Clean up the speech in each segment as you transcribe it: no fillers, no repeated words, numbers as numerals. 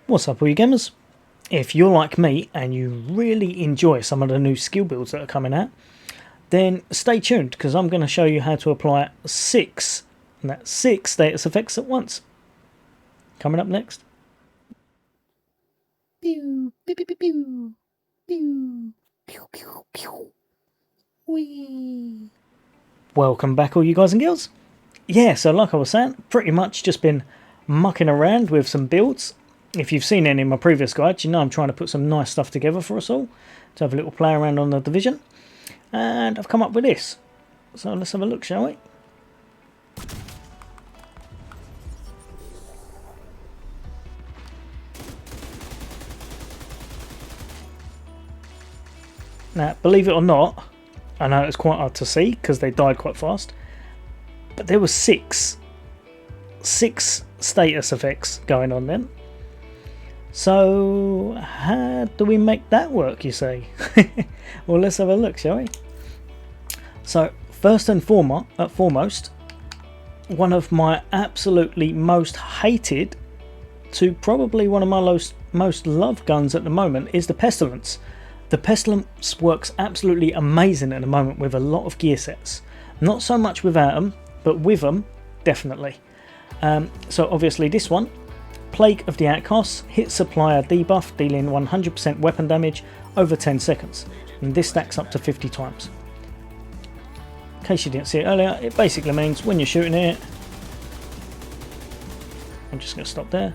What's up all you gamers? If you're like me and you really enjoy some of the new skill builds that are coming out, then stay tuned because I'm going to show you how to apply six status effects at once. Coming up next. Pew, pew, pew, pew, pew. Pew, pew, pew, pew. Whee. Welcome back all you guys and girls. Yeah, so like I was saying, pretty much just been mucking around with some builds. If you've seen any of my previous guides, you know I'm trying to put some nice stuff together for us all to have a little play around on the division. And I've come up with this. So let's have a look, shall we? Now, believe it or not, I know it's quite hard to see because they died quite fast, but there were six status effects going on then. So how do we make that work, you say? Well, let's have a look, shall we? So first and foremost, one of my absolutely most hated to probably one of my most loved guns at the moment is the Pestilence. The Pestilence works absolutely amazing at the moment with a lot of gear sets. Not so much without them, but with them, definitely. So obviously this one, Plague of the Outcasts, hit supplier debuff, dealing 100% weapon damage over 10 seconds. And this stacks up to 50 times. In case you didn't see it earlier, it basically means when you're shooting it, I'm just going to stop there.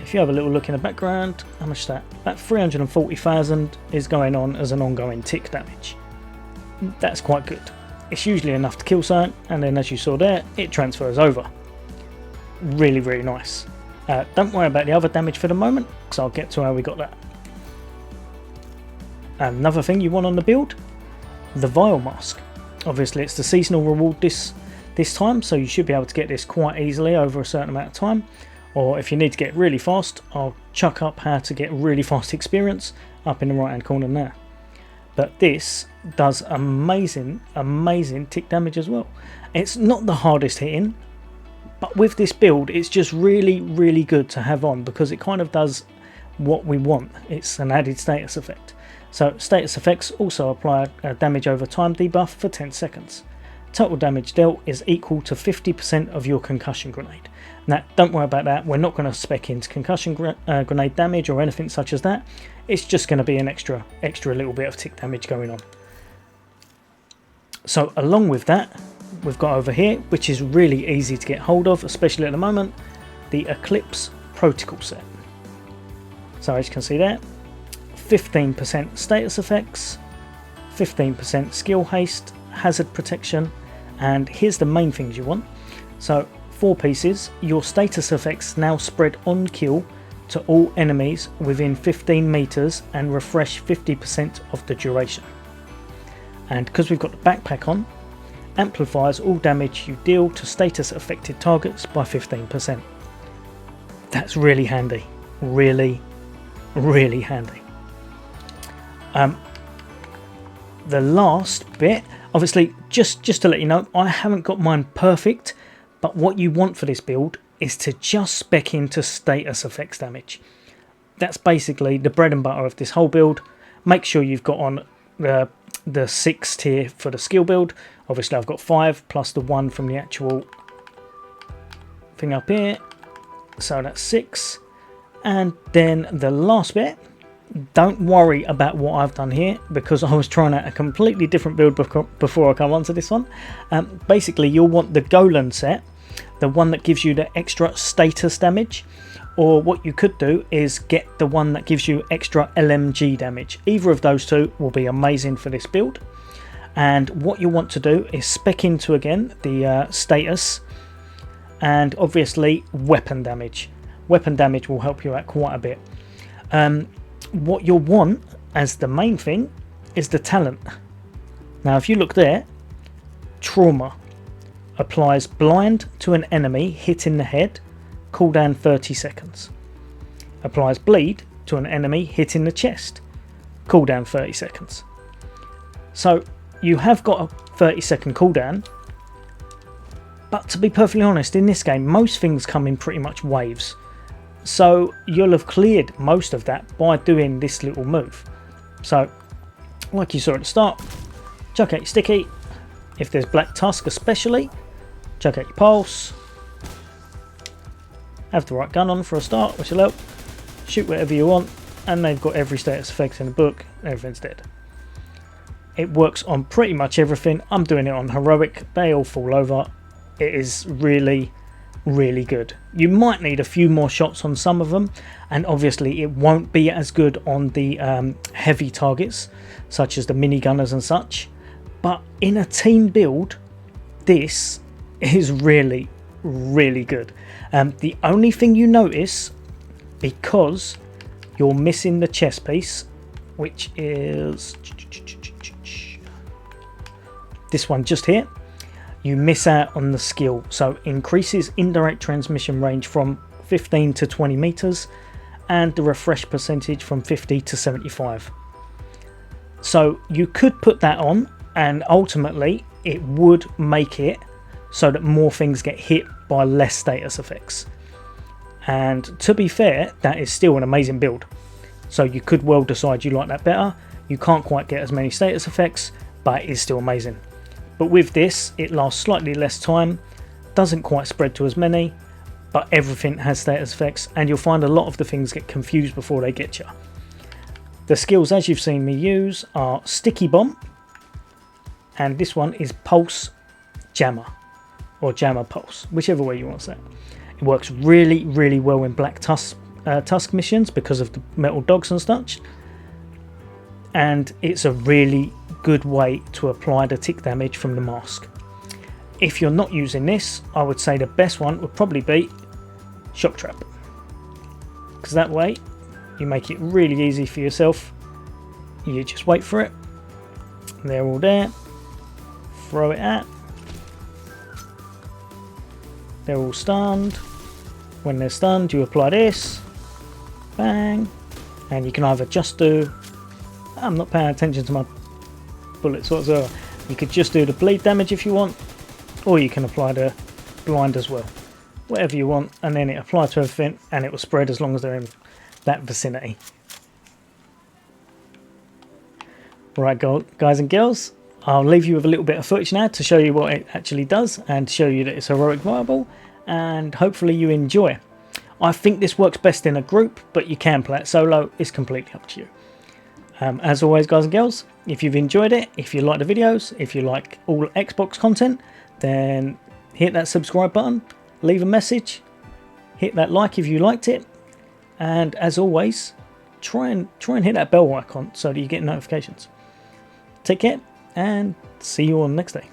If you have a little look in the background, how much is that? About 340,000 is going on as an ongoing tick damage. That's quite good. It's usually enough to kill something, and then as you saw there, it transfers over. Really, really nice. Don't worry about the other damage for the moment, because I'll get to how we got that. Another thing you want on the build, the Vial Mask. Obviously it's the seasonal reward this time, so you should be able to get this quite easily over a certain amount of time. Or if you need to get really fast, I'll chuck up how to get really fast experience up in the right hand corner there. But this does amazing tick damage as well. It's not the hardest hitting, but with this build it's just really good to have on because it kind of does what we want. It's an added status effect. So status effects also apply a damage over time debuff for 10 seconds. Total damage dealt is equal to 50% of your concussion grenade. Now don't worry about that, we're not going to spec into concussion grenade damage or anything such as that. It's just going to be an extra little bit of tick damage going on. So along with that, we've got over here, which is really easy to get hold of, especially at the moment, the Eclipse Protocol set. So as you can see there, 15% status effects, 15% skill haste, hazard protection, and here's the main things you want. So 4 pieces, your status effects now spread on kill to all enemies within 15 meters and refresh 50% of the duration. And because we've got the backpack on, amplifies all damage you deal to status affected targets by 15%. That's really handy, really handy. The last bit, obviously just to let you know, I haven't got mine perfect, but what you want for this build is to just spec into status effects damage. That's basically the bread and butter of this whole build. Make sure you've got on the 6 tier for the skill build. Obviously I've got 5 plus the 1 from the actual thing up here, so that's 6. And then the last bit, don't worry about what I've done here because I was trying out a completely different build before I come on to this one. Basically you'll want the Golan set, the one that gives you the extra status damage, or what you could do is get the one that gives you extra LMG damage. Either of those two will be amazing for this build. And what you want to do is spec into again the status and obviously weapon damage. Weapon damage will help you out quite a bit. What you'll want as the main thing is the talent. Now if you look there, trauma applies blind to an enemy hit in the head, cooldown 30 seconds. Applies bleed to an enemy hit in the chest, cooldown 30 seconds. So you have got a 30-second cooldown, but to be perfectly honest, in this game most things come in pretty much waves. So you'll have cleared most of that by doing this little move. So like you saw at the start, chuck out your sticky. If there's black tusk especially, chuck out your pulse. Have the right gun on for a start, which will help. Shoot whatever you want, and they've got every status effect in the book. Everything's dead. It works on pretty much everything. I'm doing it on heroic. They all fall over. It is really, really good. You might need a few more shots on some of them, and obviously it won't be as good on the heavy targets, such as the minigunners and such. But in a team build, this is really, really good. The only thing you notice, because you're missing the chest piece, which is this one just here, you miss out on the skill. So increases indirect transmission range from 15 to 20 meters, and the refresh percentage from 50 to 75. So you could put that on, and ultimately it would make it so that more things get hit by less status effects. And to be fair, that is still an amazing build. So you could well decide you like that better. You can't quite get as many status effects, but it is still amazing. But with this, it lasts slightly less time, doesn't quite spread to as many, but everything has status effects, and you'll find a lot of the things get confused before they get you. The skills, as you've seen me use, are Sticky Bomb, and this one is Pulse Jammer, or Jammer Pulse, whichever way you want to say it. It works really, really well in Black Tusk missions because of the metal dogs and such, and it's a really good way to apply the tick damage from the mask. If you're not using this, I would say the best one would probably be Shock Trap, because that way you make it really easy for yourself. You just wait for it, they're all there, throw it at, they're all stunned. When they're stunned, you apply this, bang, and you can either just do, I'm not paying attention to my bullets whatsoever, you could just do the bleed damage if you want, or you can apply the blind as well, whatever you want, and then it applies to everything and it will spread as long as they're in that vicinity. Right, guys and girls, I'll leave you with a little bit of footage now to show you what it actually does and show you that it's heroic viable, and hopefully you enjoy. I think this works best in a group, but you can play it solo, it's completely up to you. As always, guys and girls, if you've enjoyed it, if you like the videos, if you like all Xbox content, then hit that subscribe button, leave a message, hit that like if you liked it, and as always, try and hit that bell icon so that you get notifications. Take care, and see you on the next day.